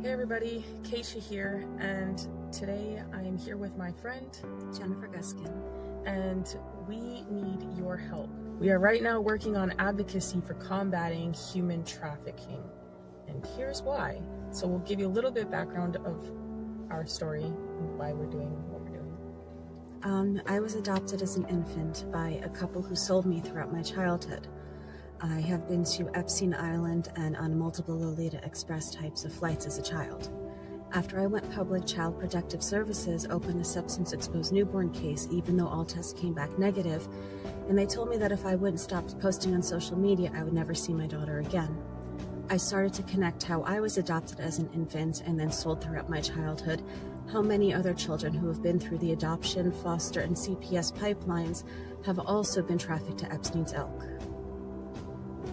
Hey everybody, Kaysha here, and today I am here with my friend Jennifer Guskin, and we need your help. We are right now working on advocacy for combating human trafficking, and here's why. So we'll give you a little bit of background of our story and why we're doing what we're doing. I was adopted as an infant by a couple who sold me throughout my childhood. I have been to Epstein Island and on multiple Lolita Express types of flights as a child. After I went public, Child Protective Services opened a substance-exposed newborn case, even though all tests came back negative, and they told me that if I wouldn't stop posting on social media, I would never see my daughter again. I started to connect how I was adopted as an infant and then sold throughout my childhood, how many other children who have been through the adoption, foster, and CPS pipelines have also been trafficked to Epstein's Elk.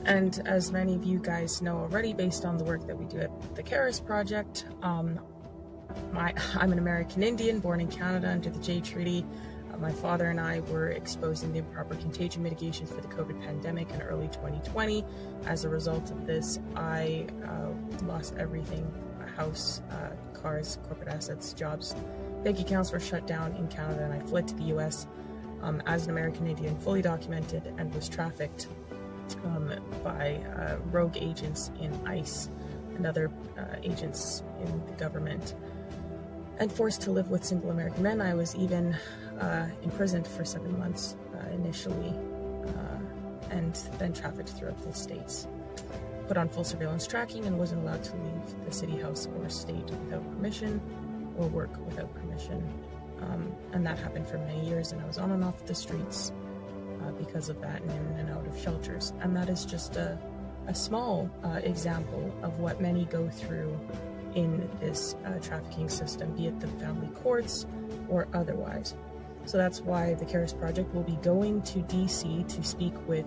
And as many of you guys know already, based on the work that we do at the Karis Project, I'm an American Indian born in Canada under the Jay Treaty. My father and I were exposed in the improper contagion mitigation for the COVID pandemic in early 2020. As a result of this, I lost everything: a house, cars, corporate assets, jobs. Bank accounts were shut down in Canada, and I fled to the US as an American Indian, fully documented, and was trafficked by rogue agents in ICE and other agents in the government, and forced to live with single American men. I was even imprisoned for 7 months initially, and then trafficked throughout the states. Put on full surveillance tracking and wasn't allowed to leave the city house or state without permission or work without permission. And that happened for many years, and I was on and off the streets because of that, and in and out of shelters. And that is just a small example of what many go through in this trafficking system, be it the family courts or otherwise. So that's why the Karis Project will be going to DC to speak with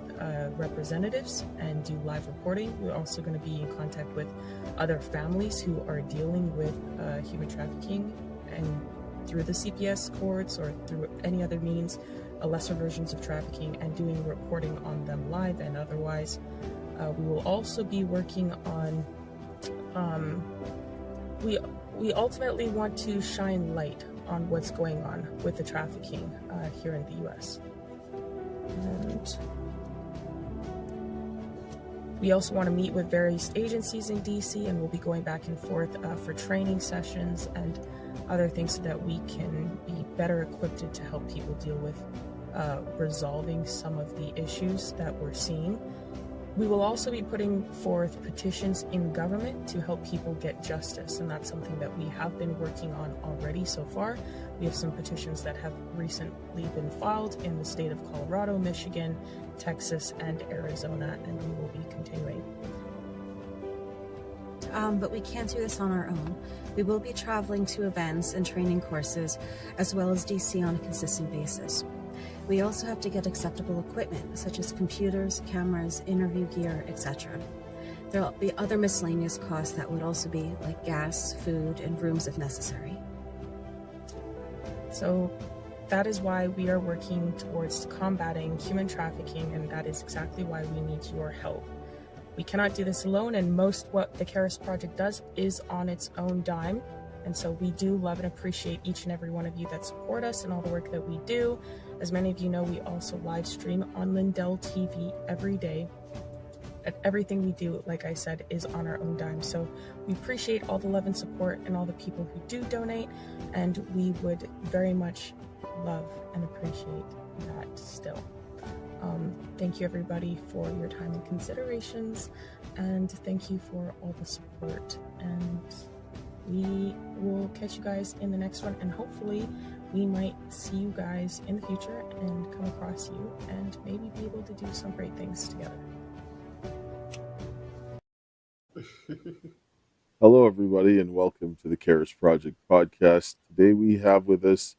representatives and do live reporting. We're also going to be in contact with other families who are dealing with human trafficking, and through the CPS courts or through any other means, lesser versions of trafficking, and doing reporting on them live and otherwise. We will also be working on, we ultimately want to shine light on what's going on with the trafficking here in the US. And we also want to meet with various agencies in DC, and we'll be going back and forth for training sessions and other things so that we can be better equipped to help people deal with resolving some of the issues that we're seeing. We will also be putting forth petitions in government to help people get justice, and that's something that we have been working on already so far. We have some petitions that have recently been filed in the state of Colorado, Michigan, Texas, and Arizona, and we will be continuing. But we can't do this on our own. We will be traveling to events and training courses, as well as DC on a consistent basis. We also have to get acceptable equipment, such as computers, cameras, interview gear, etc. There will be other miscellaneous costs that would also be like gas, food, and rooms if necessary. So that is why we are working towards combating human trafficking, and that is exactly why we need your help. We cannot do this alone, and most what the Karis Project does is on its own dime. And so we do love and appreciate each and every one of you that support us and all the work that we do. As many of you know, we also live stream on Lindell TV every day. And everything we do, like I said, is on our own dime. So we appreciate all the love and support and all the people who do donate. And we would very much love and appreciate that still. Thank you everybody for your time and considerations. And thank you for all the support. And we will catch you guys in the next one, and hopefully we might see you guys in the future and come across you and maybe be able to do some great things together. Hello everybody, and welcome to the Karis Project podcast. Today we have with us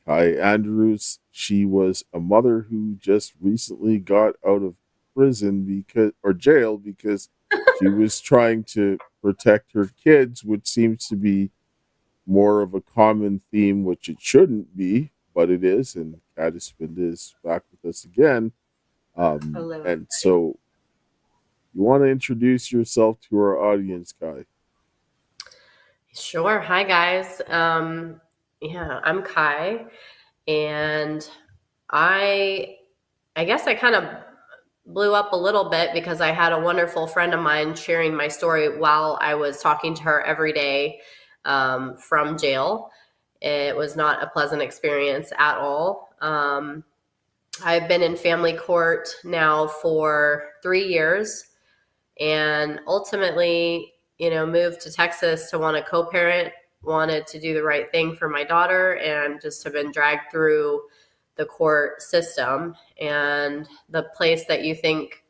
Kai Andrews. She was a mother who just recently got out of prison jail because she was trying to protect her kids, which seems to be more of a common theme, which it shouldn't be, but it is. And Kat Espinda is back with us again. Hello. And so you want to introduce yourself to our audience, Kai? Sure. Hi, guys. Yeah, I'm Kai, and I I guess I kind of blew up a little bit because I had a wonderful friend of mine sharing my story while I was talking to her every day from jail. It was not a pleasant experience at all. I've been in family court now for 3 years, and ultimately, moved to Texas to want to co-parent, wanted to do the right thing for my daughter, and just have been dragged through the court system and the place that you think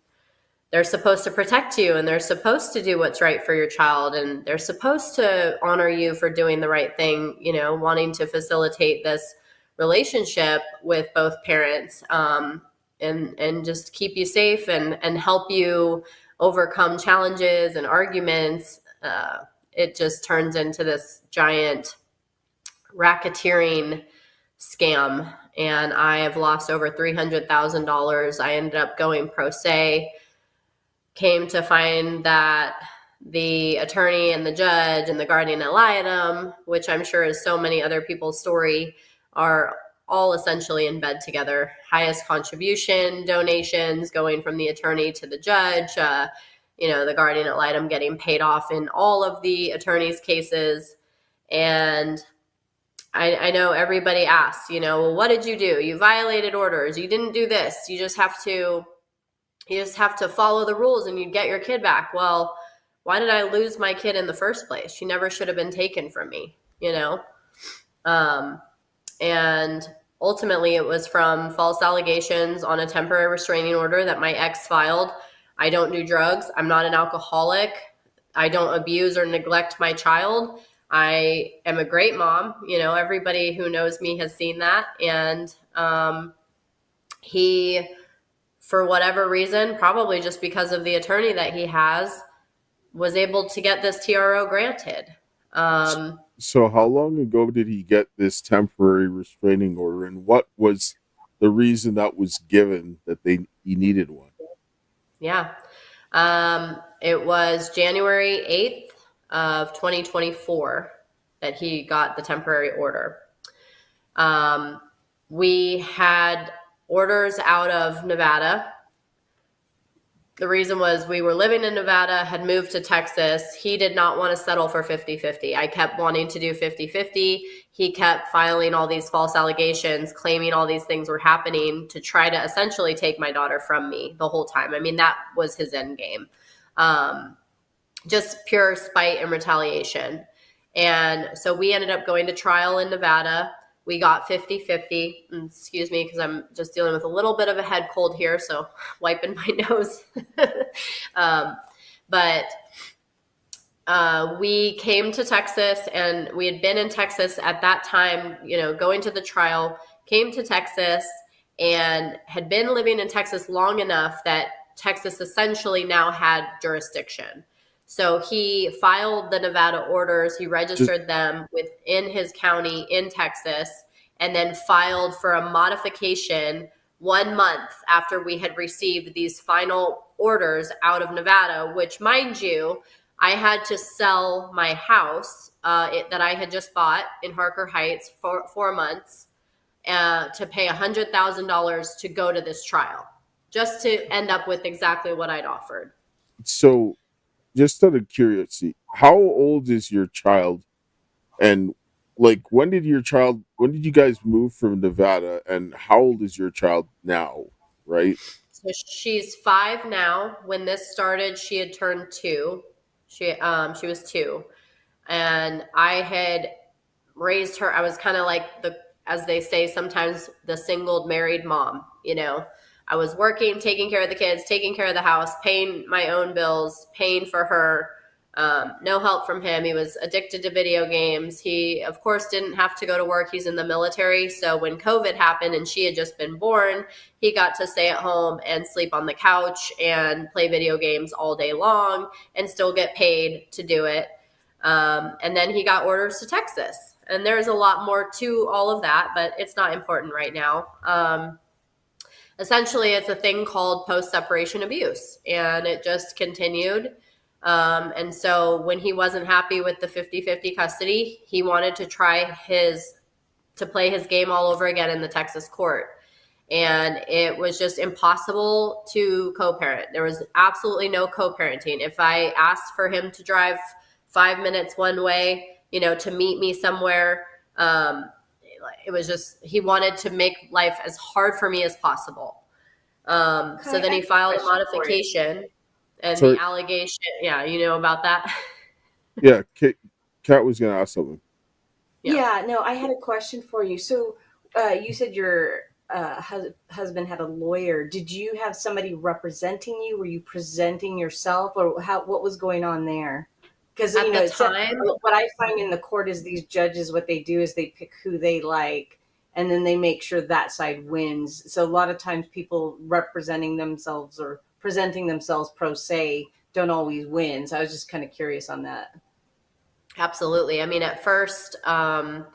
they're supposed to protect you and they're supposed to do what's right for your child and they're supposed to honor you for doing the right thing, wanting to facilitate this relationship with both parents, and just keep you safe and help you overcome challenges and arguments. It just turns into this giant racketeering scam, and I have lost over $300,000. I ended up going pro se, came to find that the attorney and the judge and the guardian ad litem, which I'm sure is so many other people's story, are all essentially in bed together. Highest contribution donations going from the attorney to the judge, the guardian ad litem getting paid off in all of the attorney's cases. And I know everybody asks, well, what did you do? You violated orders. You didn't do this. You just have to follow the rules and you'd get your kid back. Well, why did I lose my kid in the first place? She never should have been taken from me, and ultimately it was from false allegations on a temporary restraining order that my ex filed. I don't do drugs. I'm not an alcoholic. I don't abuse or neglect my child. I am a great mom. Everybody who knows me has seen that. And he, for whatever reason, probably just because of the attorney that he has, was able to get this TRO granted. So how long ago did he get this temporary restraining order, and what was the reason that was given that he needed one? Yeah. It was January 8th of 2024 that he got the temporary order. We had orders out of Nevada. The reason was we were living in Nevada, had moved to Texas. He did not want to settle for 50-50. I kept wanting to do 50-50. He kept filing all these false allegations, claiming all these things were happening to try to essentially take my daughter from me the whole time. I mean, that was his end game. Just pure spite and retaliation. And so we ended up going to trial in Nevada. We got 50-50. Excuse me, because I'm just dealing with a little bit of a head cold here, so wiping my nose. But we came to Texas, and we had been in Texas at that time, going to the trial, came to Texas, and had been living in Texas long enough that Texas essentially now had jurisdiction. So he filed the Nevada orders, he registered them within his county in Texas, and then filed for a modification 1 month after we had received these final orders out of Nevada, which, mind you, I had to sell my house that I had just bought in Harker Heights for 4 months to pay $100,000 to go to this trial, just to end up with exactly what I'd offered. So, just out of curiosity, how old is your child? And when did you guys move from Nevada, and how old is your child now, right? So she's 5 now. When this started, she had turned 2. She was 2. And I had raised her. I was kind of like as they say sometimes, the single married mom, I was working, taking care of the kids, taking care of the house, paying my own bills, paying for her. No help from him. He was addicted to video games. He, of course, didn't have to go to work. He's in the military. So when COVID happened and she had just been born, he got to stay at home and sleep on the couch and play video games all day long and still get paid to do it. And then he got orders to Texas. And there's a lot more to all of that, but it's not important right now. Essentially, it's a thing called post-separation abuse, and it just continued. And so when he wasn't happy with the 50-50 custody, he wanted to play his game all over again in the Texas court. And it was just impossible to co-parent. There was absolutely no co-parenting. If I asked for him to drive 5 minutes one way, to meet me somewhere, it was just, he wanted to make life as hard for me as possible. So then he filed a modification, and the allegation, you know about that? Yeah, Kat was going to ask something. Yeah, no, I had a question for you. So you said your husband had a lawyer. Did you have somebody representing you? Were you presenting yourself, or what was going on there? Because At the time, what I find in the court is these judges, what they do is they pick who they like, and then they make sure that side wins. So a lot of times people representing themselves or presenting themselves pro se don't always win. So I was just kind of curious on that. Absolutely. I mean, at first I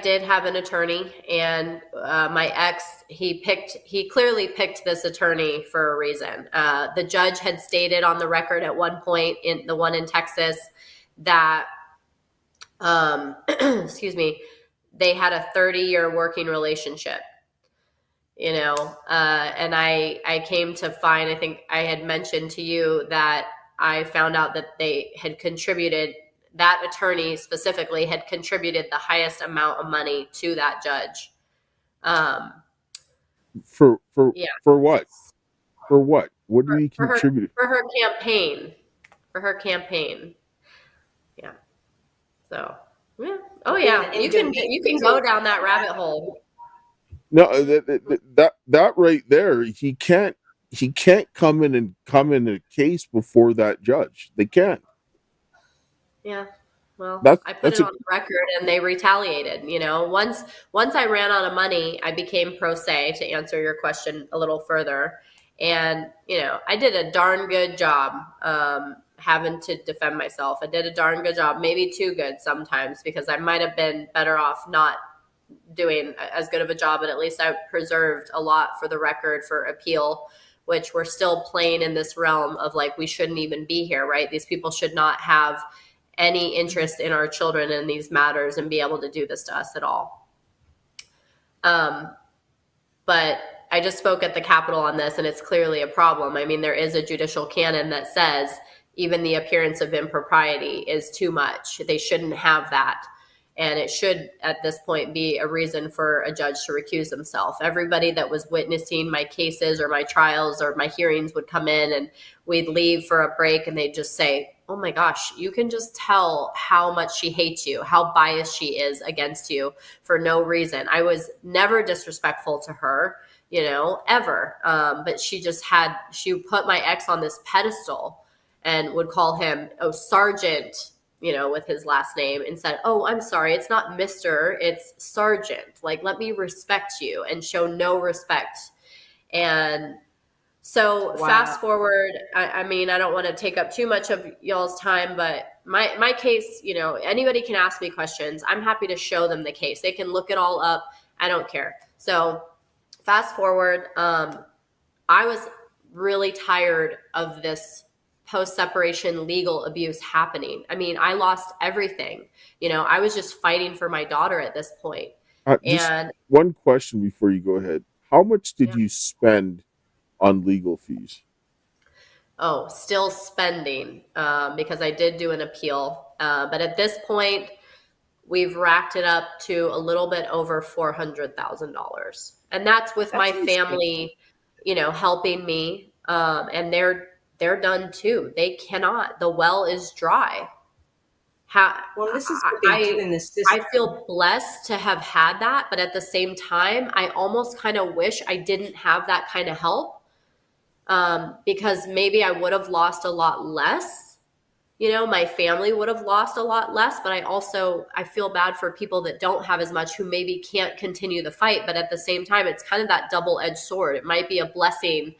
did have an attorney, and my ex, he clearly picked this attorney for a reason. The judge had stated on the record at one point, in the one in Texas, that, excuse me, they had a 30-year working relationship, and I came to find, I think I had mentioned to you that I found out that that attorney specifically had contributed the highest amount of money to that judge. For what? For what? What did he contribute? For her campaign. Yeah. So, yeah. Oh yeah. You can go down that rabbit hole. No, that right there, he can't come in a case before that judge. They can't. Yeah. Well, I put it on the record, and they retaliated. Once I ran out of money, I became pro se, to answer your question a little further. And, I did a darn good job having to defend myself. I did a darn good job, maybe too good sometimes, because I might have been better off not doing as good of a job, but at least I preserved a lot for the record for appeal, which we're still playing in this realm of like, we shouldn't even be here, right? These people should not have any interest in our children in these matters and be able to do this to us at all. But I just spoke at the Capitol on this, and it's clearly a problem. I mean, there is a judicial canon that says even the appearance of impropriety is too much. They shouldn't have that. And it should, at this point, be a reason for a judge to recuse himself. Everybody that was witnessing my cases or my trials or my hearings would come in, and we'd leave for a break, and they'd just say, oh my gosh, you can just tell how much she hates you, how biased she is against you for no reason. I was never disrespectful to her, ever. But she put my ex on this pedestal and would call him, Sergeant, with his last name, and said, oh, I'm sorry, it's not Mr., it's Sergeant. Like, let me respect you, and show no respect. And so Fast forward, I mean, I don't want to take up too much of y'all's time, but my case, anybody can ask me questions. I'm happy to show them the case. They can look it all up. I don't care. So fast forward, I was really tired of this post-separation legal abuse happening. I mean, I lost everything. I was just fighting for my daughter at this point. And one question before you go ahead. How much did you spend on legal fees? Oh, still spending, because I did do an appeal. But at this point, we've racked it up to a little bit over $400,000. And that's with my family, helping me. And they're done too. They cannot. The well is dry. This is what they do in the system. I feel blessed to have had that, but at the same time, I almost kind of wish I didn't have that kind of help, because maybe I would have lost a lot less. My family would have lost a lot less, but I feel bad for people that don't have as much, who maybe can't continue the fight. But at the same time, it's kind of that double-edged sword. It might be a blessing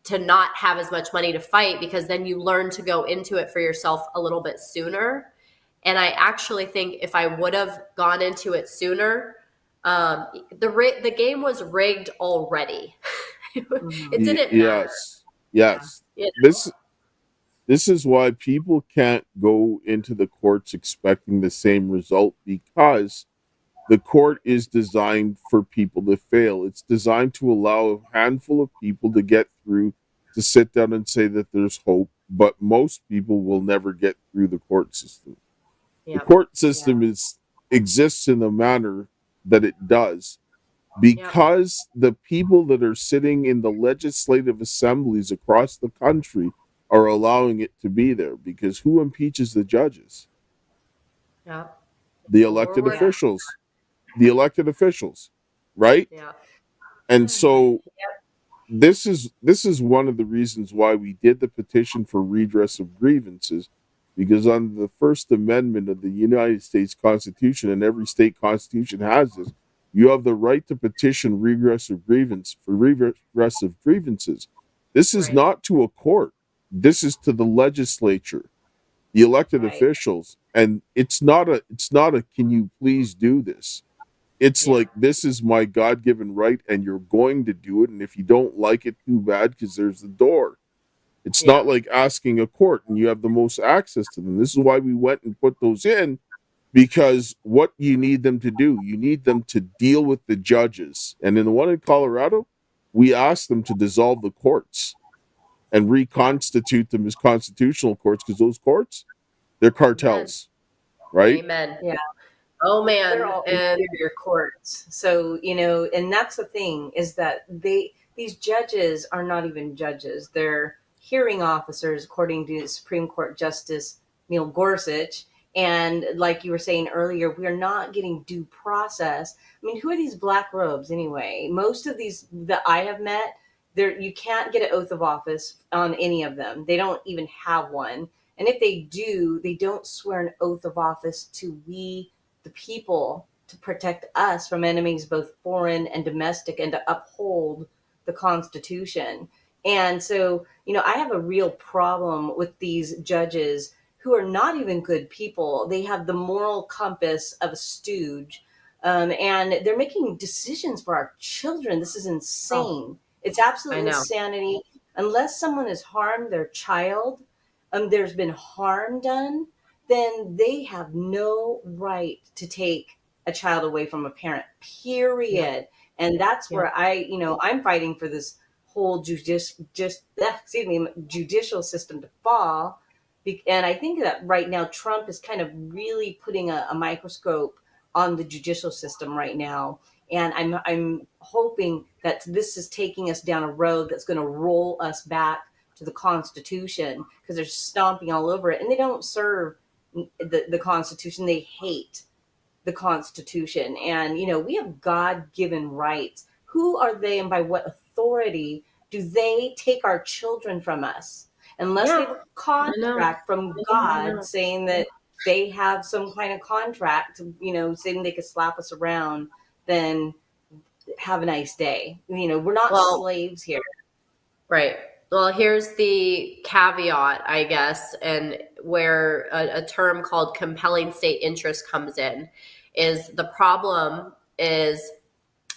to not have as much money to fight, because then you learn to go into it for yourself a little bit sooner. And I actually think if I would have gone into it sooner, the game was rigged already. It didn't matter. Yes. This is why people can't go into the courts expecting the same result, because the court is designed for people to fail. It's designed to allow a handful of people to get through, to sit down and say that there's hope, but most people will never get through the court system. The Yep. court system exists in the manner that it does because the people that are sitting in the legislative assemblies across the country are allowing it to be there, because who impeaches the judges? Yep. The elected Forward. officials. The elected officials, right? Yeah. And so this is one of the reasons why we did the petition for redress of grievances, because under the First Amendment of the United States Constitution, and every state constitution has this, you have the right to petition redress of grievances. This is Right. not to a court. This is to the legislature, the elected Right. officials, and it's not a can you please do this? It's Yeah. like, this is my God-given right, and you're going to do it, and if you don't like it, too bad, because there's the door. It's Yeah. not like asking a court, and you have the most access to them. This is why we went and put those in, because what you need them to do, you need them to deal with the judges. And in the one in Colorado, we asked them to dissolve the courts and reconstitute them as constitutional courts, because those courts, they're cartels, right? Amen. Yeah. Oh man. They're all And inferior courts. So, and that's the thing, is that these judges are not even judges. They're hearing officers, according to Supreme Court Justice Neil Gorsuch. And like you were saying earlier, we are not getting due process. I mean, who are these black robes anyway? Most of these that I have met, you can't get an oath of office on any of them. They don't even have one. And if they do, they don't swear an oath of office to the people, to protect us from enemies, both foreign and domestic, and to uphold the Constitution. And so, I have a real problem with these judges who are not even good people. They have the moral compass of a stooge, and they're making decisions for our children. This is insane. It's absolute I know. insanity. Unless someone has harmed their child, there's been harm done, then they have no right to take a child away from a parent, period. And that's where I'm fighting for this whole judicial system to fall. And I think that right now Trump is kind of really putting a microscope on the judicial system right now. And I'm hoping that this is taking us down a road that's going to roll us back to the Constitution, because they're stomping all over it, and they don't serve the Constitution. They hate the Constitution. And, we have God-given rights. Who are they, and by what authority do they take our children from us? Unless they have a contract from God saying that they have some kind of contract, saying they could slap us around, then have a nice day. We're not slaves here. Right. Well, here's the caveat, I guess, and where a term called compelling state interest comes in, is the problem is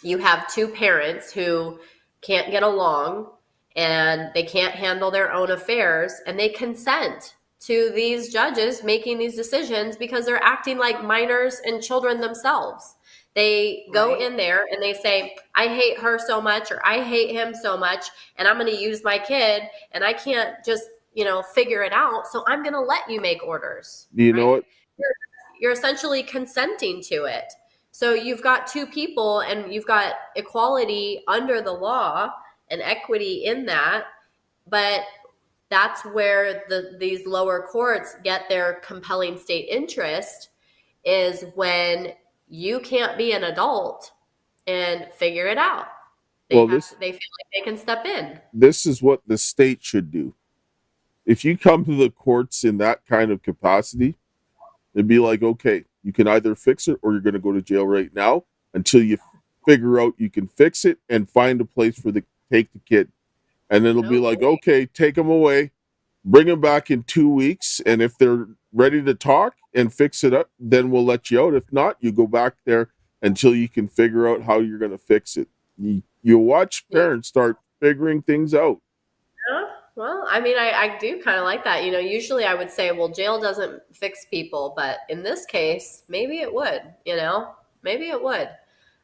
you have two parents who can't get along and they can't handle their own affairs, and they consent to these judges making these decisions because they're acting like minors and children themselves. They go in there and they say, I hate her so much, or I hate him so much, and I'm going to use my kid, and I can't just, figure it out. So I'm going to let you make orders. You know what? You're essentially consenting to it. So you've got two people, and you've got equality under the law and equity in that. But that's where these lower courts get their compelling state interest, is when you can't be an adult and figure it out. They feel like they can step in. This is what the state should do. If you come to the courts in that kind of capacity, it'd be like, okay, you can either fix it, or you're going to go to jail right now until you figure out you can fix it and find a place for take the kid. And then it'll be like, okay, take them away, bring them back in 2 weeks, and if they're ready to talk and fix it up, then we'll let you out. If not, you go back there until you can figure out how you're going to fix it. You watch parents start figuring things out. Well, I mean, I do kind of like that. Usually I would say, well, jail doesn't fix people, but in this case, maybe it would, maybe it would.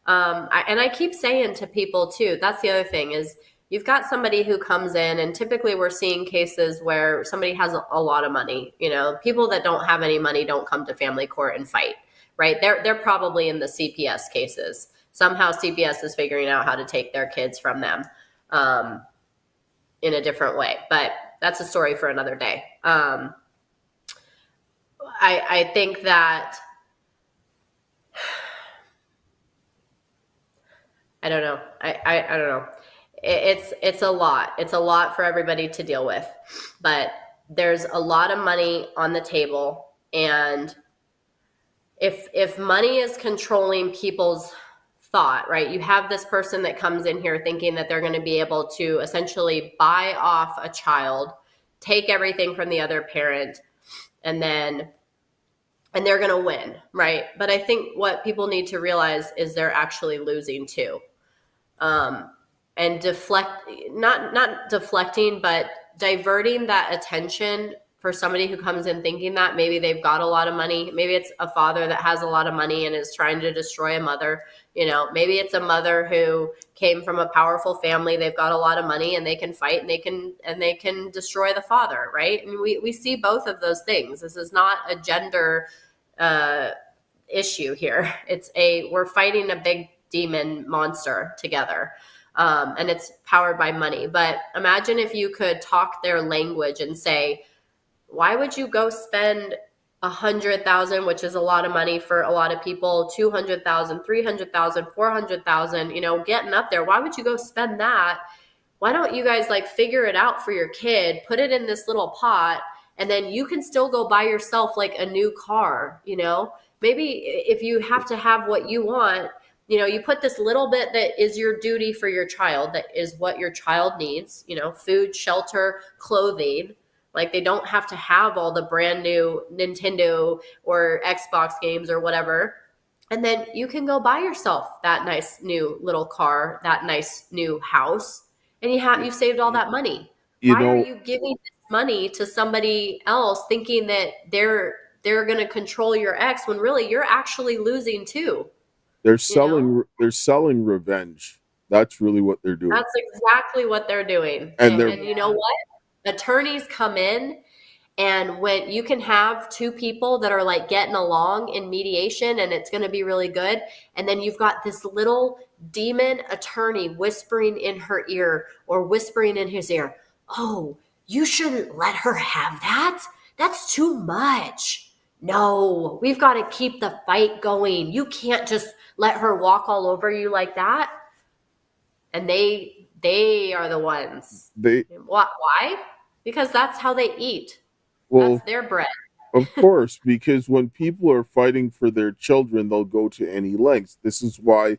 And I keep saying to people too, that's the other thing is you've got somebody who comes in, and typically we're seeing cases where somebody has a lot of money. People that don't have any money don't come to family court and fight, right? They're probably in the CPS cases. Somehow CPS is figuring out how to take their kids from them. In a different way, but that's a story for another day. I think that, I don't know. I don't know. It's a lot. It's a lot for everybody to deal with, but there's a lot of money on the table. And if money is controlling people's thought, right? You have this person that comes in here thinking that they're going to be able to essentially buy off a child, take everything from the other parent, and they're going to win, right? But I think what people need to realize is they're actually losing too. And not deflecting, but diverting that attention for somebody who comes in thinking that maybe they've got a lot of money. Maybe it's a father that has a lot of money and is trying to destroy a mother. Maybe it's a mother who came from a powerful family. They've got a lot of money and they can fight and they can destroy the father, right? And we see both of those things. This is not a gender issue here. We're fighting a big demon monster together. And it's powered by money. But imagine if you could talk their language and say, why would you go spend $100,000, which is a lot of money for a lot of people, $200,000, $300,000, $400,000, getting up there? Why would you go spend that? Why don't you guys figure it out for your kid, put it in this little pot, and then you can still go buy yourself a new car, Maybe if you have to have what you want, you put this little bit that is your duty for your child, that is what your child needs, food, shelter, clothing. They don't have to have all the brand new Nintendo or Xbox games or whatever. And then you can go buy yourself that nice new little car, that nice new house, and you've saved all that money. Why are you giving this money to somebody else thinking that they're going to control your ex when really you're actually losing too? They're selling revenge. That's really what they're doing. That's exactly what they're doing. And you know what? Attorneys come in, and when you can have two people that are getting along in mediation and it's going to be really good, and then you've got this little demon attorney whispering in her ear or whispering in his ear, oh, you shouldn't let her have that. That's too much. No, we've got to keep the fight going. You can't just let her walk all over you like that. And they are the ones. Why? Because that's how they eat. That's their bread. Of course, because when people are fighting for their children, they'll go to any lengths. This is why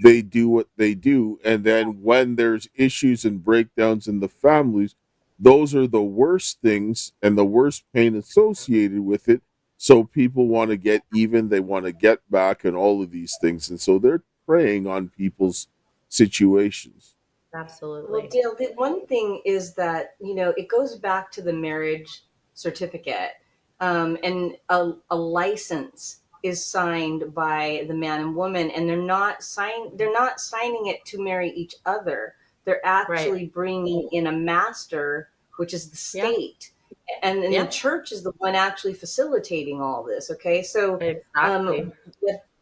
they do what they do. And then when there's issues and breakdowns in the families, those are the worst things and the worst pain associated with it. So people want to get even, they want to get back, and all of these things. And so they're preying on people's situations. Absolutely. Well, Dale, the one thing is that, it goes back to the marriage certificate, and a license is signed by the man and woman, and they're not signing it to marry each other. They're actually bringing in a master, which is the state. And the church is the one actually facilitating all this. Okay. So, exactly.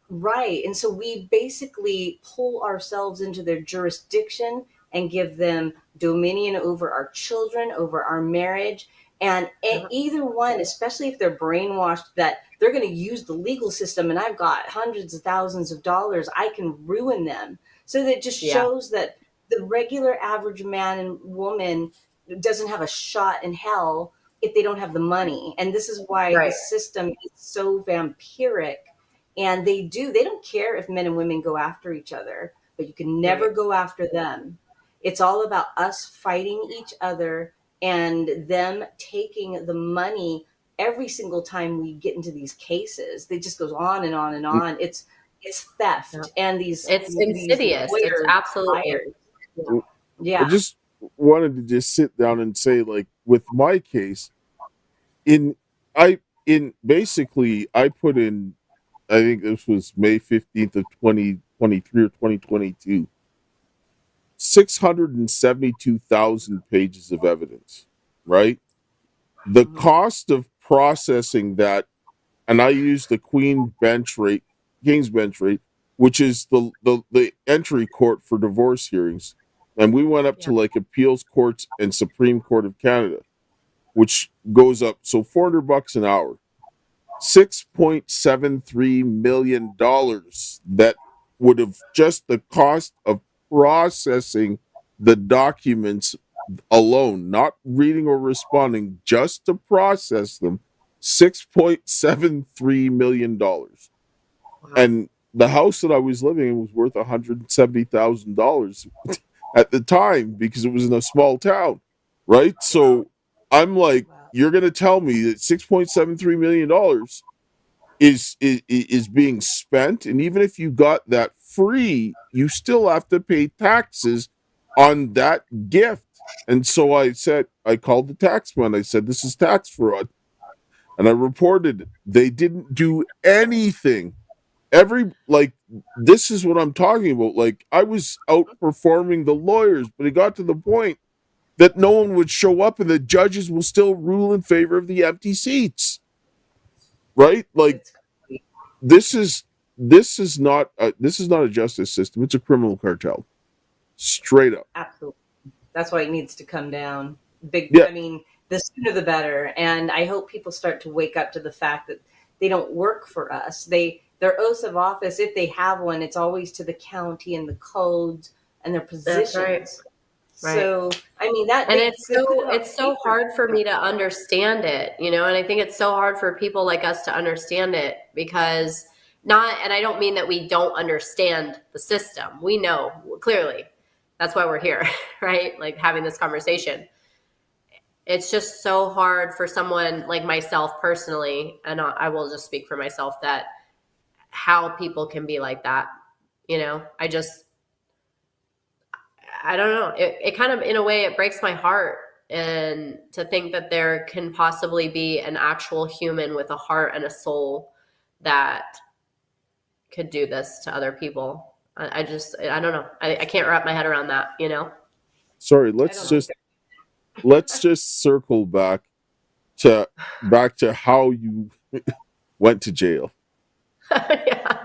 Right. And so we basically pull ourselves into their jurisdiction and give them dominion over our children, over our marriage. And either one, especially if they're brainwashed that they're going to use the legal system and I've got hundreds of thousands of dollars, I can ruin them. So that just shows that the regular average man and woman doesn't have a shot in hell if they don't have the money. And this is why the system is so vampiric. And they don't care if men and women go after each other, but you can never go after them. It's all about us fighting each other and them taking the money every single time we get into these cases. It just goes on and on and on. It's theft and it's insidious. It's absolutely. Yeah. wanted to just sit down and say, like, with my case, basically I put in, I think this was May 15th of 2023 or 2022, 672,000 pages of evidence, right? The cost of processing that, and I use the King's bench rate, which is the entry court for divorce hearings. And we went up to like appeals courts and Supreme Court of Canada, which goes up, so $400 an hour. $6.73 million that would have just the cost of processing the documents alone, not reading or responding, just to process them. $6.73 million. Wow. And the house that I was living in was worth $170,000 at the time because it was in a small town, right? So I'm like, you're going to tell me that $6.73 million is being spent, and even if you got that free, you still have to pay taxes on that gift. And so I called the taxman. I said, this is tax fraud. And I reported it. They didn't do anything. This is what I'm talking about. Like, I was outperforming the lawyers, but it got to the point that no one would show up and the judges will still rule in favor of the empty seats. Right? Like, this is not a justice system. It's a criminal cartel. Straight up. Absolutely. That's why it needs to come down. Yeah. I mean, the sooner the better. And I hope people start to wake up to the fact that they don't work for us. Their oaths of office, if they have one, it's always to the county and the codes and their positions. That's right. So, I mean, it's so hard for me to understand it, you know, and I think it's so hard for people like us to understand it because and I don't mean that we don't understand the system. We know clearly. That's why we're here, right? Like having this conversation. It's just so hard for someone like myself personally, and I will just speak for myself, that how people can be like that. You know, I don't know. It kind of, in a way, it breaks my heart, and to think that there can possibly be an actual human with a heart and a soul that could do this to other people. I don't know. I can't wrap my head around that, you know? Sorry, let's just circle back to how you went to jail. Yeah.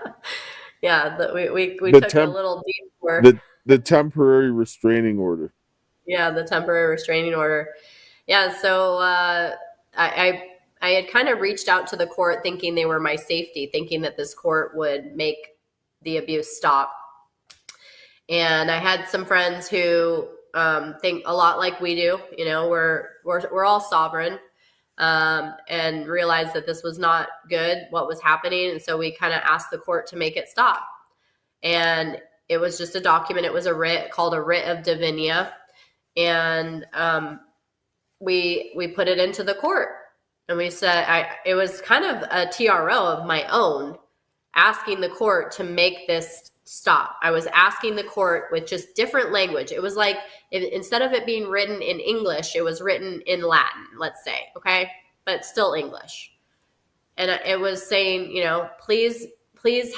We took a little detour. The temporary restraining order. Yeah, the temporary restraining order. Yeah, so I had kind of reached out to the court thinking they were my safety, thinking that this court would make the abuse stop. And I had some friends who think a lot like we do. You know, we're all sovereign, and realized that this was not good, what was happening. And so we kind of asked the court to make it stop. And it was just a document. It was a writ called a writ of divinia. And we put it into the court. And we said, it was kind of a TRO of my own, asking the court to make this stop. I was asking the court with just different language. It was like, instead of it being written in English, it was written in Latin, let's say, okay? But still English. And it was saying, you know, please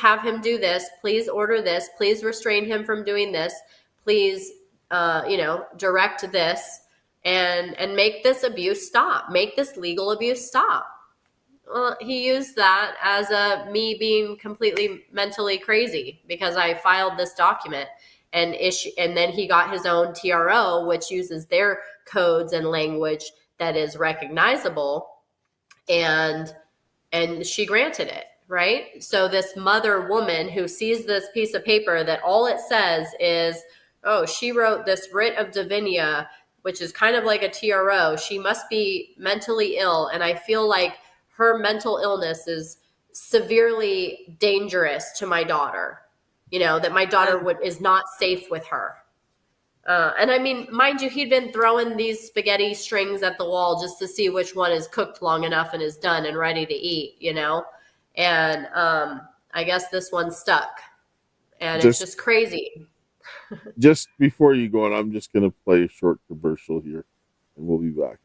have him do this. Please order this. Please restrain him from doing this. Please, direct this and make this abuse stop. Make this legal abuse stop. Well, he used that as me being completely mentally crazy because I filed this document and then he got his own TRO, which uses their codes and language that is recognizable, and she granted it, right? So this mother woman who sees this piece of paper that all it says is, oh, she wrote this writ of divinia, which is kind of like a TRO. She must be mentally ill, and I feel like her mental illness is severely dangerous to my daughter, you know, that my daughter is not safe with her. And I mean, mind you, he'd been throwing these spaghetti strings at the wall just to see which one is cooked long enough and is done and ready to eat, you know? And I guess this one stuck. And it's just crazy. Just before you go on, I'm just going to play a short commercial here, and we'll be back.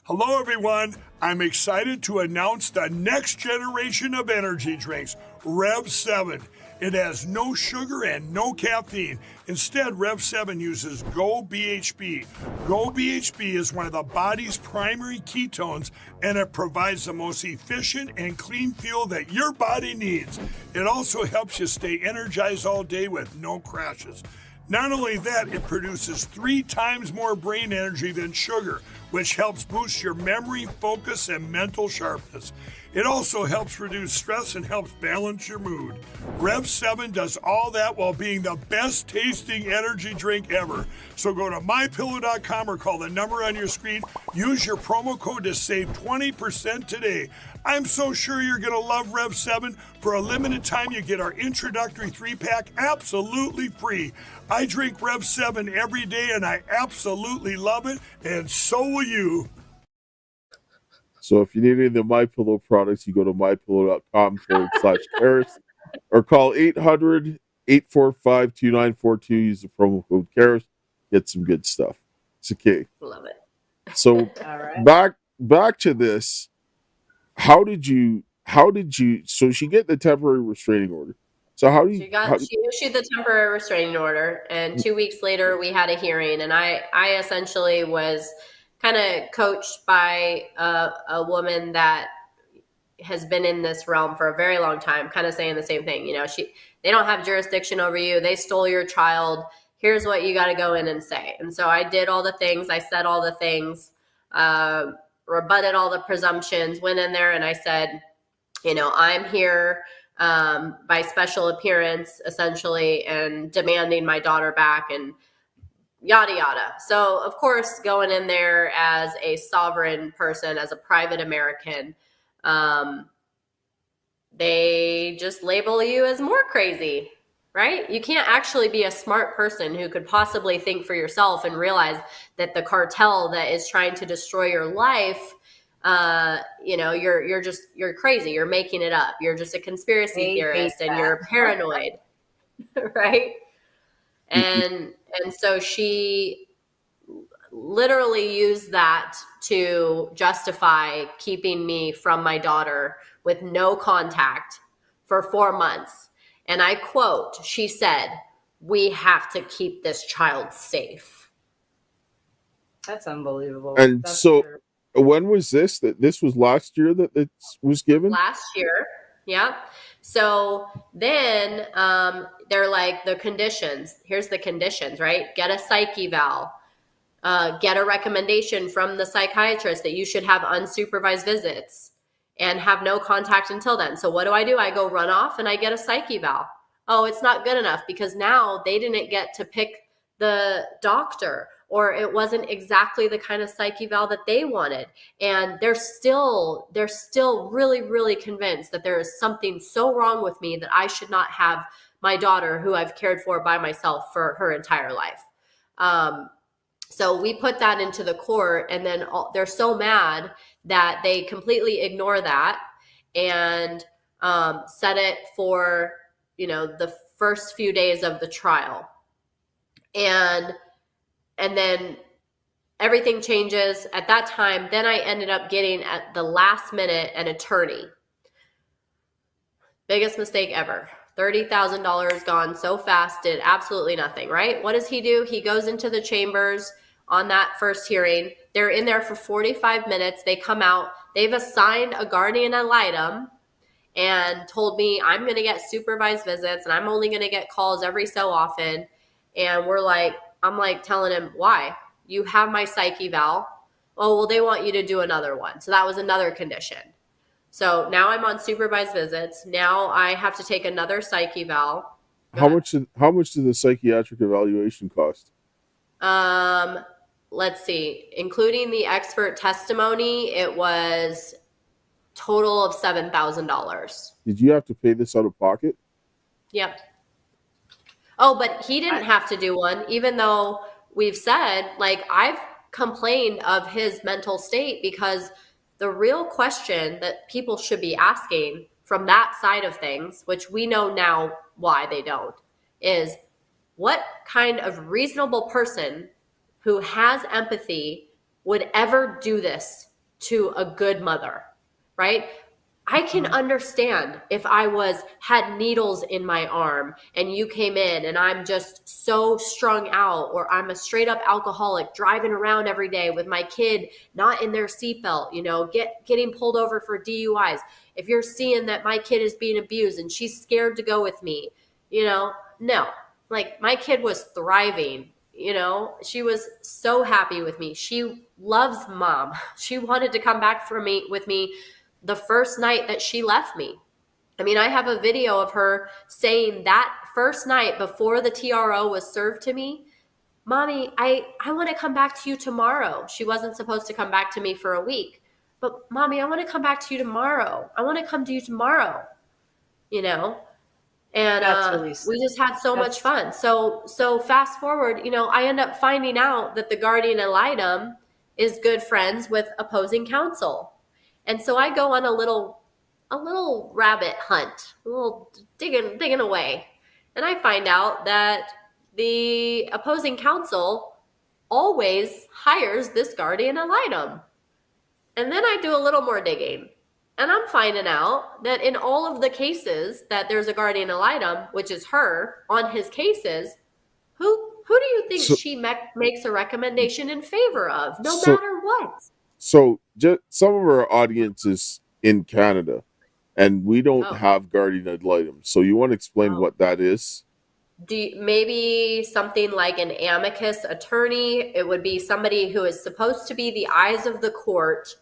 Hello, everyone. I'm excited to announce the next generation of energy drinks, Rev 7. It has no sugar and no caffeine. Instead, Rev 7 uses Go BHB. Go BHB is one of the body's primary ketones, and it provides the most efficient and clean fuel that your body needs. It also helps you stay energized all day with no crashes. Not only that, it produces 3 times more brain energy than sugar, which helps boost your memory, focus, and mental sharpness. It also helps reduce stress and helps balance your mood. Rev 7 does all that while being the best tasting energy drink ever. So go to MyPillow.com or call the number on your screen. Use your promo code to save 20% today. I'm so sure you're going to love Rev 7. For a limited time, you get our introductory 3-pack absolutely free. I drink Rev 7 every day and I absolutely love it, and so will you. So if you need any of the MyPillow products, you go to mypillow.com/Karis or call 800-845-2942. Use the promo code Karis. Get some good stuff. It's okay. Love it. So All right. back to this. How did you so she get the temporary restraining order? So She issued the temporary restraining order, and 2 weeks later we had a hearing, and I essentially was kind of coached by a woman that has been in this realm for a very long time, kind of saying the same thing. You know, they don't have jurisdiction over you. They stole your child. Here's what you got to go in and say. And so I did all the things. I said all the things, rebutted all the presumptions, went in there and I said, you know, I'm here by special appearance, essentially, and demanding my daughter back and yada, yada. So, of course, going in there as a sovereign person, as a private American, they just label you as more crazy, right? You can't actually be a smart person who could possibly think for yourself and realize that the cartel that is trying to destroy your life, you know, you're crazy. You're making it up. You're just a conspiracy theorist and you're paranoid, right? And so she literally used that to justify keeping me from my daughter with no contact for 4 months. And I quote, she said, "We have to keep this child safe." That's unbelievable. And That's so true. when was this? That this was last year that it was given? Last year. Yeah. So then they're like, the conditions. Here's the conditions, right? Get a psych eval. Get a recommendation from the psychiatrist that you should have unsupervised visits and have no contact until then. So what do? I go run off and I get a psych eval. Oh, it's not good enough because now they didn't get to pick the doctor, or it wasn't exactly the kind of psych eval that they wanted. And they're still really, really convinced that there is something so wrong with me that I should not have my daughter, who I've cared for by myself for her entire life. So we put that into the court, and then they're so mad that they completely ignore that and set it for, you know, the first few days of the trial. And then everything changes at that time. Then I ended up getting at the last minute an attorney. Biggest mistake ever. $30,000 gone so fast, did absolutely nothing, right? What does he do? He goes into the chambers on that first hearing. They're in there for 45 minutes. They come out. They've assigned a guardian ad litem and told me I'm going to get supervised visits and I'm only going to get calls every so often. And I'm like telling him, why? You have my psych eval. Oh, well, they want you to do another one. So that was another condition. So now I'm on supervised visits. Now I have to take another psych eval. How much did the psychiatric evaluation cost? Let's see. Including the expert testimony, it was total of $7,000. Did you have to pay this out of pocket? Yep. Oh, but he didn't have to do one, even though we've said, like, I've complained of his mental state, because the real question that people should be asking from that side of things, which we know now why they don't, is What kind of reasonable person who has empathy would ever do this to a good mother, right? I can understand if I had needles in my arm and you came in and I'm just so strung out, or I'm a straight up alcoholic driving around every day with my kid not in their seatbelt, getting pulled over for DUIs. If you're seeing that my kid is being abused and she's scared to go with me, no, like my kid was thriving. She was so happy with me. She loves mom. She wanted to come back with me the first night that she left me. I mean, I have a video of her saying that first night before the TRO was served to me, Mommy, I want to come back to you tomorrow. She wasn't supposed to come back to me for a week. But Mommy, I want to come back to you tomorrow. I want to come to you tomorrow. And Really we just had so much fun. So fast forward, I end up finding out that the guardian ad litem is good friends with opposing counsel. And so I go on a little rabbit hunt, a little digging away. And I find out that the opposing counsel always hires this guardian ad litem. And then I do a little more digging. And I'm finding out that in all of the cases that there's a guardian ad litem, which is her, on his cases, who do you think she makes a recommendation in favor of, no matter what? So just some of our audience is in Canada, and we don't have guardian ad litem. So you want to explain what that is? Maybe something like an amicus attorney? It would be somebody who is supposed to be the eyes of the court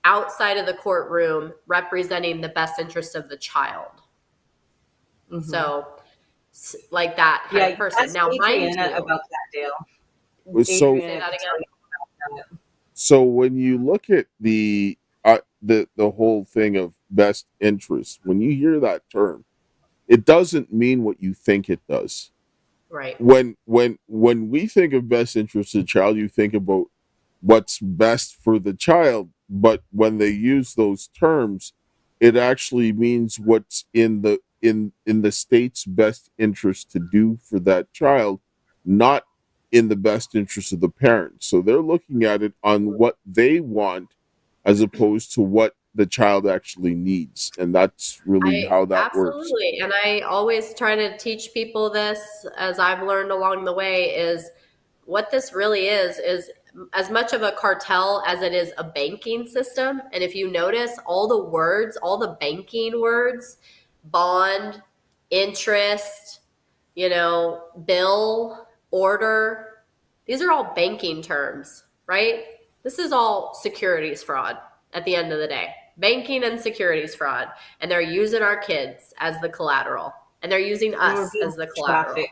outside of the courtroom, representing the best interest of the child. Mm-hmm. So, like that kind of person. Now, mind you, about that, Dale. Say that again. So when you look at the whole thing of best interest, when you hear that term, it doesn't mean what you think it does. Right. When we think of best interest of the child, you think about what's best for the child. But when they use those terms, it actually means what's in the state's best interest to do for that child, not in the best interest of the parent. So they're looking at it on what they want as opposed to what the child actually needs. And that's really how that works. Absolutely. And I always try to teach people this, as I've learned along the way, is what this really is as much of a cartel as it is a banking system. And if you notice, all the banking words, bond, interest, bill, order, these are all banking terms, right? This is all securities fraud at the end of the day. Banking and securities fraud. And they're using our kids as the collateral. And they're using us as the collateral.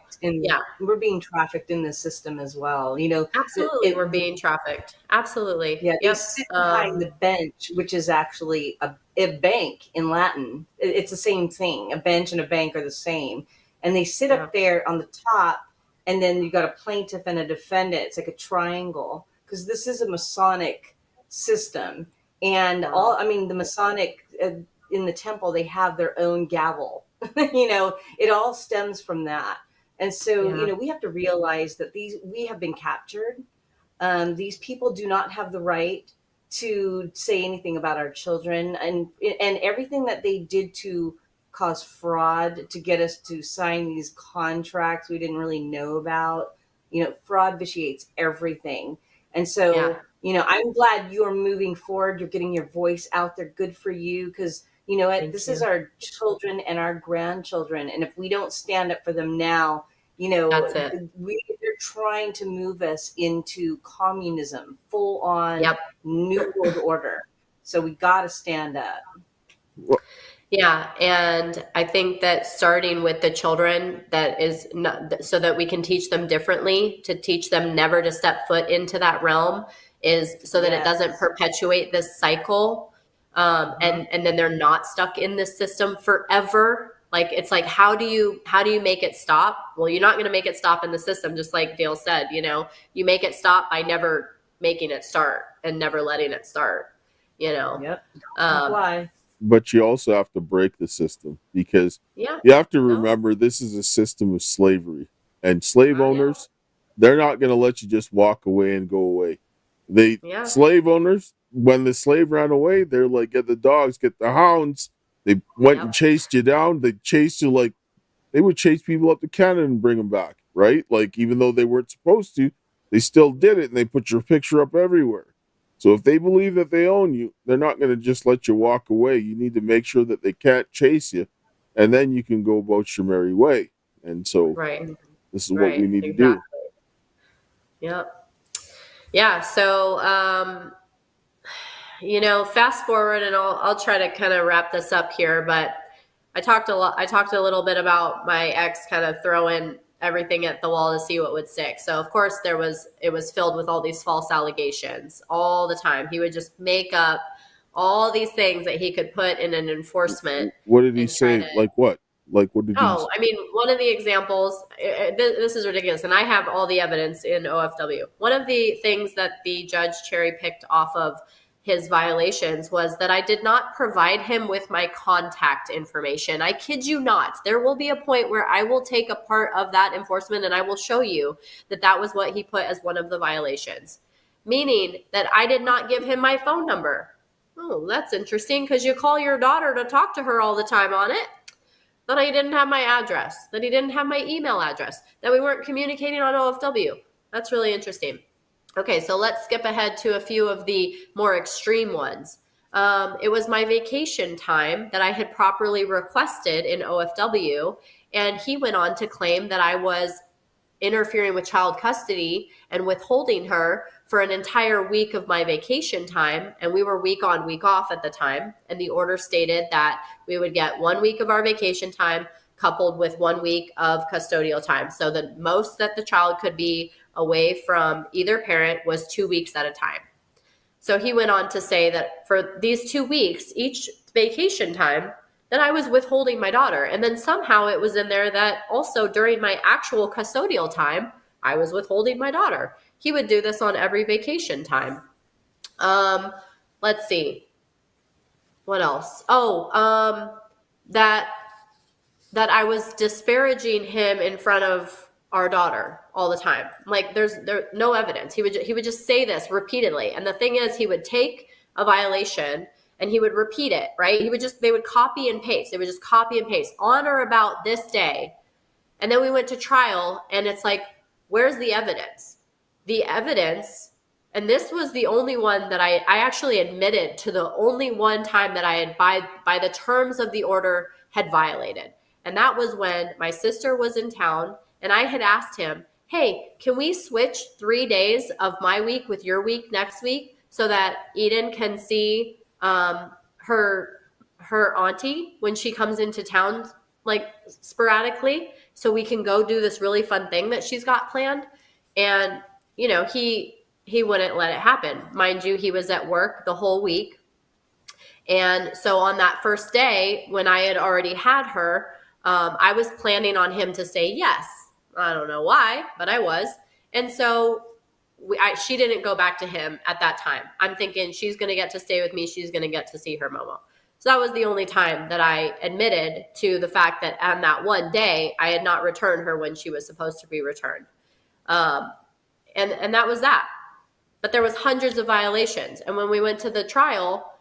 We're being trafficked in the system as well. Absolutely, we're being trafficked. Absolutely. Yeah, they sit behind the bench, which is actually a bank in Latin. It's the same thing. A bench and a bank are the same. And they sit up there on the top, and then you got a plaintiff and a defendant. It's like a triangle, because this is a Masonic system. And the Masonic in the temple, they have their own gavel. It all stems from that. And so, we have to realize that we have been captured. These people do not have the right to say anything about our children, and everything that they did to cause fraud, to get us to sign these contracts we didn't really know about. Fraud vitiates everything. And so, I'm glad you're moving forward. You're getting your voice out there. Good for you. Because this is our children and our grandchildren. And if we don't stand up for them now, that's it. They're trying to move us into communism, full on New World Order. So we got to stand up. Yeah. And I think that starting with the children, that is not, so that we can teach them differently, to teach them never to step foot into that realm, is so that it doesn't perpetuate this cycle. And then they're not stuck in this system forever. Like, it's like, how do you make it stop? Well, you're not going to make it stop in the system. Just like Dale said, you make it stop by never making it start and never letting it start, Yep. Why? But you also have to break the system, because you have to remember this is a system of slavery. And slave Yeah. owners, they're not going to let you just walk away and go away. Yeah. Slave owners, when the slave ran away, they're like, get the dogs, get the hounds. They went and chased you down. They chased you like they would chase people up to Canada and bring them back, right? Like, even though they weren't supposed to, they still did it, and they put your picture up everywhere. So if they believe that they own you, they're not going to just let you walk away. You need to make sure that they can't chase you, and then you can go about your merry way. And so Right. this is what we need to do. Yep. Yeah. So, fast forward, and I'll try to kind of wrap this up here, but I talked a little bit about my ex kind of throwing everything at the wall to see what would stick. So of course it was filled with all these false allegations all the time. He would just make up all these things that he could put in an enforcement. What did he say? Like what? Like what did he say? I mean, one of the examples, this is ridiculous, and I have all the evidence in OFW. One of the things that the judge cherry picked off of his violations was that I did not provide him with my contact information. I kid you not. There will be a point where I will take a part of that enforcement and I will show you that that was what he put as one of the violations, meaning that I did not give him my phone number. Oh, that's interesting, because you call your daughter to talk to her all the time on it. That he didn't have my address, that he didn't have my email address, that we weren't communicating on OFW. That's really interesting. Okay, so let's skip ahead to a few of the more extreme ones. It was my vacation time that I had properly requested in OFW, and he went on to claim that I was interfering with child custody and withholding her for an entire week of my vacation time. And we were week on, week off at the time. And the order stated that we would get 1 week of our vacation time coupled with 1 week of custodial time. So the most that the child could be away from either parent was 2 weeks at a time. So he went on to say that for these 2 weeks, each vacation time, that I was withholding my daughter. And then somehow it was in there that also during my actual custodial time, I was withholding my daughter. He would do this on every vacation time. Let's see. What else? That I was disparaging him in front of our daughter all the time. Like there's no evidence. He would just say this repeatedly. And the thing is, he would take a violation and he would repeat it, right? They would copy and paste. They would just copy and paste on or about this day. And then we went to trial, and it's like, where's the evidence? The evidence, and this was the only one that I actually admitted to, the only one time that I had, by the terms of the order, had violated. And that was when my sister was in town, and I had asked him, hey, can we switch 3 days of my week with your week next week so that Eden can see her auntie when she comes into town, like sporadically, so we can go do this really fun thing that she's got planned. And he wouldn't let it happen. Mind you, he was at work the whole week. And so on that first day, when I had already had her, I was planning on him to say yes. I don't know why, but I was. And so she didn't go back to him at that time. I'm thinking she's going to get to stay with me. She's going to get to see her Momo. So that was the only time that I admitted to the fact that on that one day, I had not returned her when she was supposed to be returned. And that was that. But there was hundreds of violations. And when we went to the trial,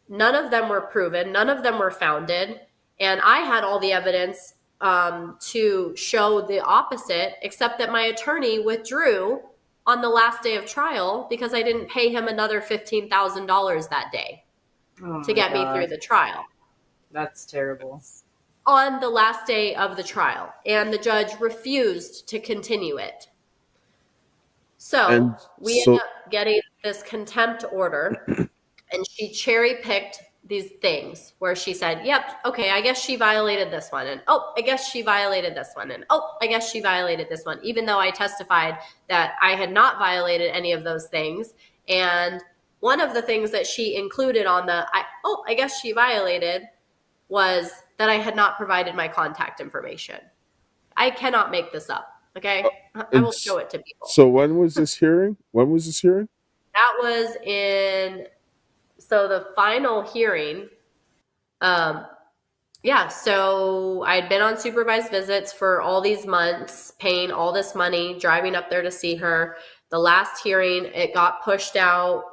none of them were proven. None of them were founded. And I had all the evidence to show the opposite, except that my attorney withdrew on the last day of trial because I didn't pay him another $15,000 that day to get me through the trial. That's terrible. On the last day of the trial. And the judge refused to continue it. So we ended up getting this contempt order, and she cherry picked these things where she said, yep, okay, I guess she violated this one. And, oh, I guess she violated this one. And, oh, I guess she violated this one, even though I testified that I had not violated any of those things. And one of the things that she included on I guess she violated was that I had not provided my contact information. I cannot make this up. Okay. I will show it to people. So when was this hearing? That was so the final hearing yeah, so I'd been on supervised visits for all these months, paying all this money, driving up there to see her. The last hearing, it got pushed out.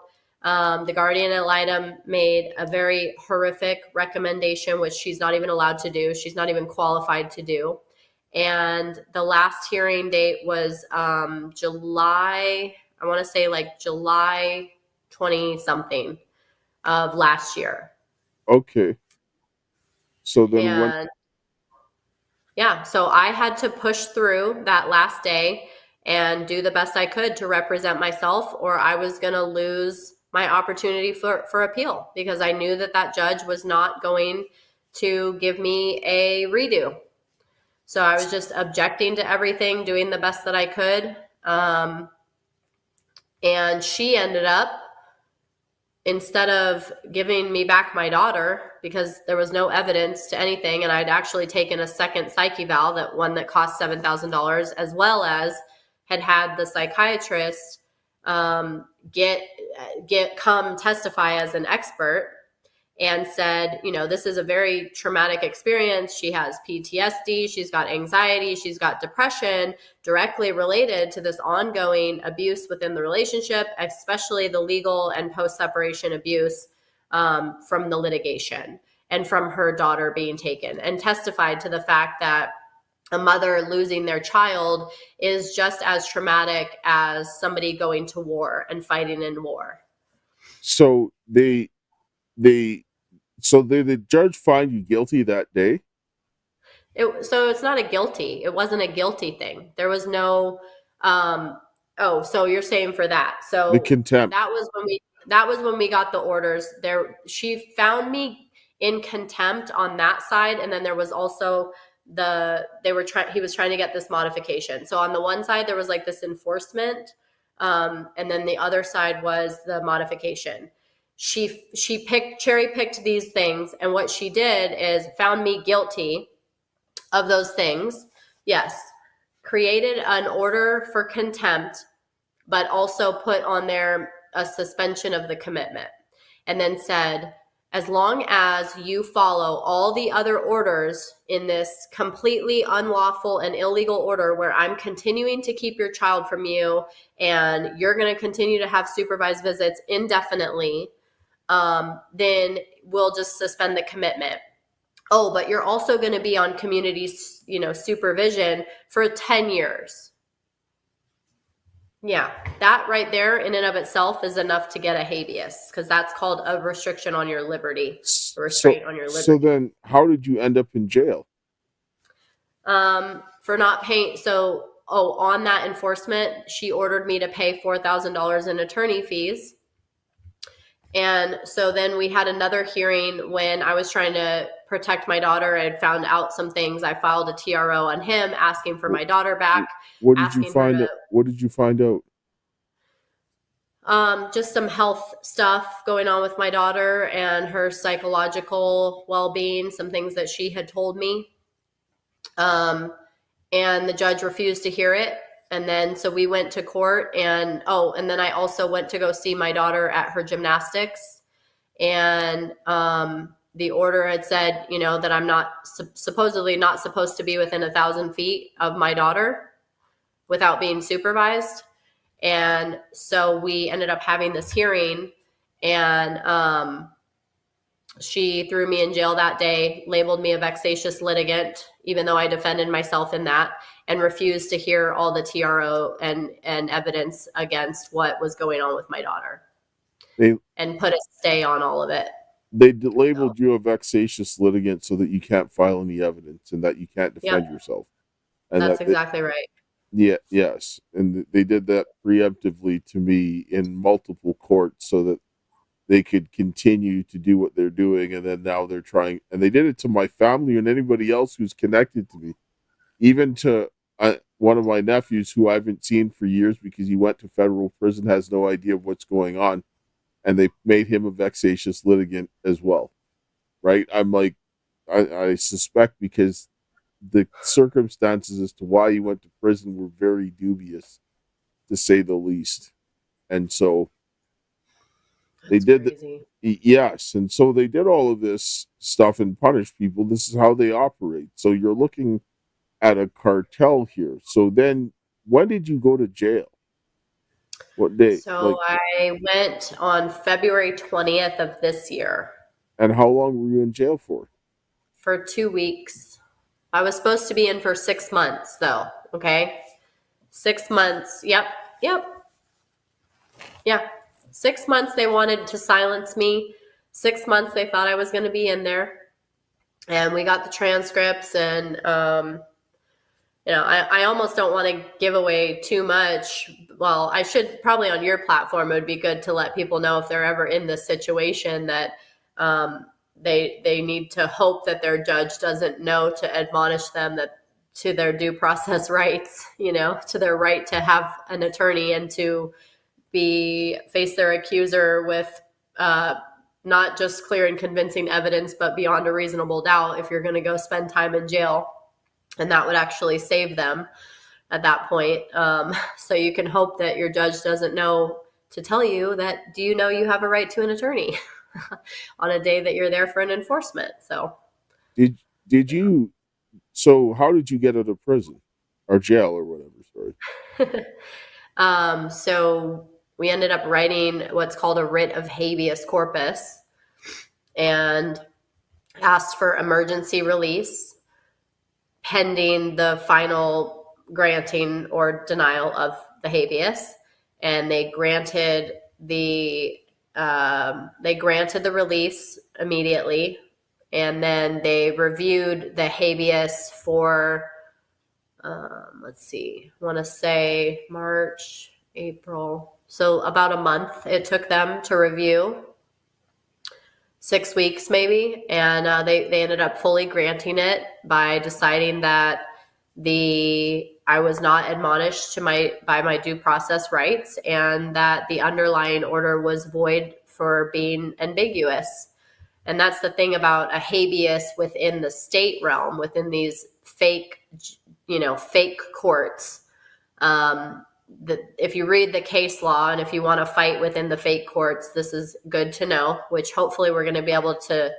The guardian ad litem made a very horrific recommendation, which she's not even allowed to do. She's not even qualified to do. And the last hearing date was July, I want to say like July 20 something of last year. Okay. So then And yeah, so I had to push through that last day and do the best I could to represent myself, or I was going to lose my opportunity for appeal, because I knew that that judge was not going to give me a redo. So I was just objecting to everything, doing the best that I could. And she ended up, instead of giving me back my daughter, because there was no evidence to anything, and I'd actually taken a second psych eval, that one that cost $7,000, as well as had the psychiatrist come testify as an expert, and said, this is a very traumatic experience. She has PTSD, she's got anxiety, she's got depression directly related to this ongoing abuse within the relationship, especially the legal and post-separation abuse from the litigation and from her daughter being taken, and testified to the fact that a mother losing their child is just as traumatic as somebody going to war and fighting in war. So the judge find you guilty that day? So it's not a guilty. It wasn't a guilty thing. There was no. So you're saying for that? So The contempt. That was when we got the orders. She found me in contempt on that side, and then there was also he was trying to get this modification. So on the one side there was like this enforcement, and then the other side was the modification. She cherry picked these things, and what she did is found me guilty of those things. Yes, created an order for contempt, but also put on there a suspension of the commitment, and then said, as long as you follow all the other orders in this completely unlawful and illegal order, where I'm continuing to keep your child from you and you're going to continue to have supervised visits indefinitely, then we'll just suspend the commitment. Oh, but you're also going to be on community, supervision for 10 years. Yeah, that right there in and of itself is enough to get a habeas, because that's called a restriction on your liberty, a restraint on your liberty. So then how did you end up in jail? For not paying. So, on that enforcement, she ordered me to pay $4,000 in attorney fees. And so then we had another hearing when I was trying to protect my daughter. I had found out some things. I filed a TRO on him asking for my daughter back. What did you find out? Just some health stuff going on with my daughter and her psychological well-being, some things that she had told me. And the judge refused to hear it. And then, so we went to court, and then I also went to go see my daughter at her gymnastics. And the order had said, that I'm supposedly not supposed to be within 1,000 feet of my daughter without being supervised. And so we ended up having this hearing, and she threw me in jail that day, labeled me a vexatious litigant, even though I defended myself in that, and refused to hear all the TRO and evidence against what was going on with my daughter, and put a stay on all of it. They labeled you a vexatious litigant so that you can't file any evidence and that you can't defend yourself. And that's exactly right. Yeah, yes. And they did that preemptively to me in multiple courts so that they could continue to do what they're doing. And then now they're trying, and they did it to my family and anybody else who's connected to me, even to one of my nephews who I haven't seen for years because he went to federal prison, has no idea what's going on. And they made him a vexatious litigant as well. Right? I'm like, I suspect because the circumstances as to why he went to prison were very dubious, to say the least. And so They That's did crazy. yes, and so they did all of this stuff and punished people. This is how they operate. So you're looking at a cartel here. So then, when did you go to jail? What day? So Like, I went on February 20th of this year and how long were you in jail for? for 2 weeks. I was supposed to be in for 6 months, though. Okay. 6 months. Yep. Yep. Yeah. 6 months they wanted to silence me. 6 months they thought I was going to be in there. And we got the transcripts, and I almost don't want to give away too much. Well, I should probably on your platform. It would be good to let people know if they're ever in this situation that they need to hope that their judge doesn't know to admonish them that to their due process rights, to their right to have an attorney and to face their accuser with not just clear and convincing evidence, but beyond a reasonable doubt if you're going to go spend time in jail. And that would actually save them at that point. So you can hope that your judge doesn't know to tell you that, do you know you have a right to an attorney on a day that you're there for an enforcement? So Did you? So how did you get out of prison or jail or whatever? Sorry. So we ended up writing what's called a writ of habeas corpus and asked for emergency release pending the final granting or denial of the habeas. And they granted the release immediately. And then they reviewed the habeas for, I want to say March, April. So about a month it took them to review, 6 weeks maybe. And they ended up fully granting it by deciding that I was not admonished by my due process rights, and that the underlying order was void for being ambiguous. And that's the thing about a habeas within the state realm, within these fake courts. If you read the case law and if you want to fight within the fake courts, this is good to know, which hopefully we're going to be able to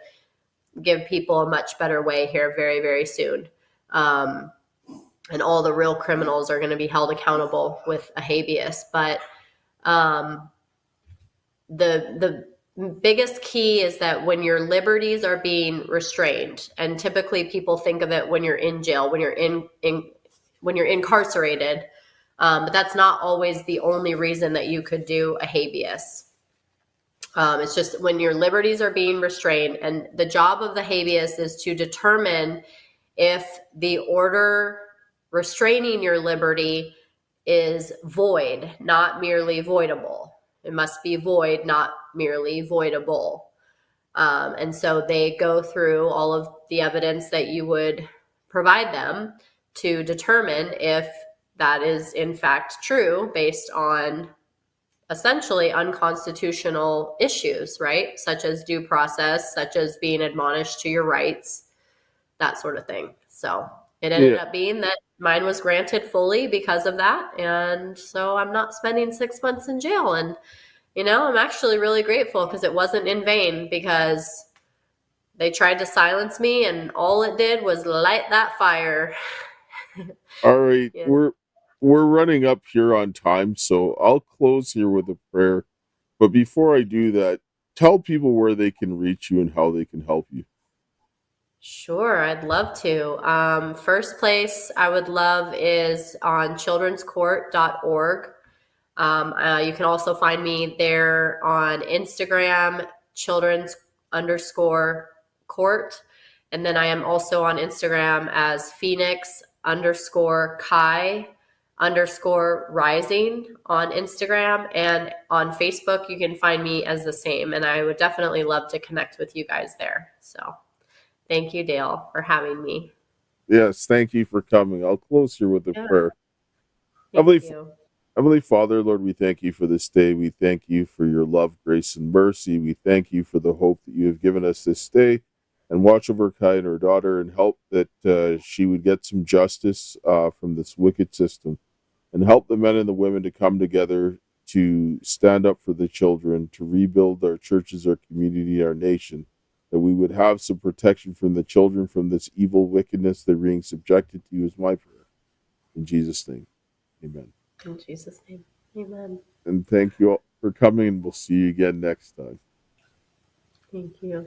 give people a much better way here very, very soon. And all the real criminals are going to be held accountable with a habeas. But the biggest key is that when your liberties are being restrained, and typically people think of it when you're in jail, when you're incarcerated, but that's not always the only reason that you could do a habeas. It's just when your liberties are being restrained, and the job of the habeas is to determine if the order restraining your liberty is void, not merely voidable. It must be void, not merely voidable. And so they go through all of the evidence that you would provide them to determine if that is in fact true based on essentially unconstitutional issues, right? Such as due process, such as being admonished to your rights, that sort of thing. So it ended up being that mine was granted fully because of that. And so I'm not spending 6 months in jail. And, I'm actually really grateful because it wasn't in vain, because they tried to silence me and all it did was light that fire. All right. Yeah. We're running up here on time, so I'll close here with a prayer. But before I do that, tell people where they can reach you and how they can help you. Sure, I'd love to. First place I would love is on childrenscourt.org. You can also find me there on Instagram, childrens_court. And then I am also on Instagram as Phoenix_Kai_rising on Instagram, and on Facebook you can find me as the same. And I would definitely love to connect with you guys there. So thank you, Dale, for having me. Yes, thank you for coming. I'll close here with a prayer. Heavenly Father, Lord, we thank you for this day. We thank you for your love, grace, and mercy. We thank you for the hope that you have given us this day. And watch over Kai and her daughter, and help that she would get some justice from this wicked system. And help the men and the women to come together to stand up for the children, to rebuild our churches, our community, our nation, that we would have some protection from the children from this evil wickedness they're being subjected to, is my prayer. In Jesus' name, amen. In Jesus' name, amen. And thank you all for coming, and we'll see you again next time. Thank you.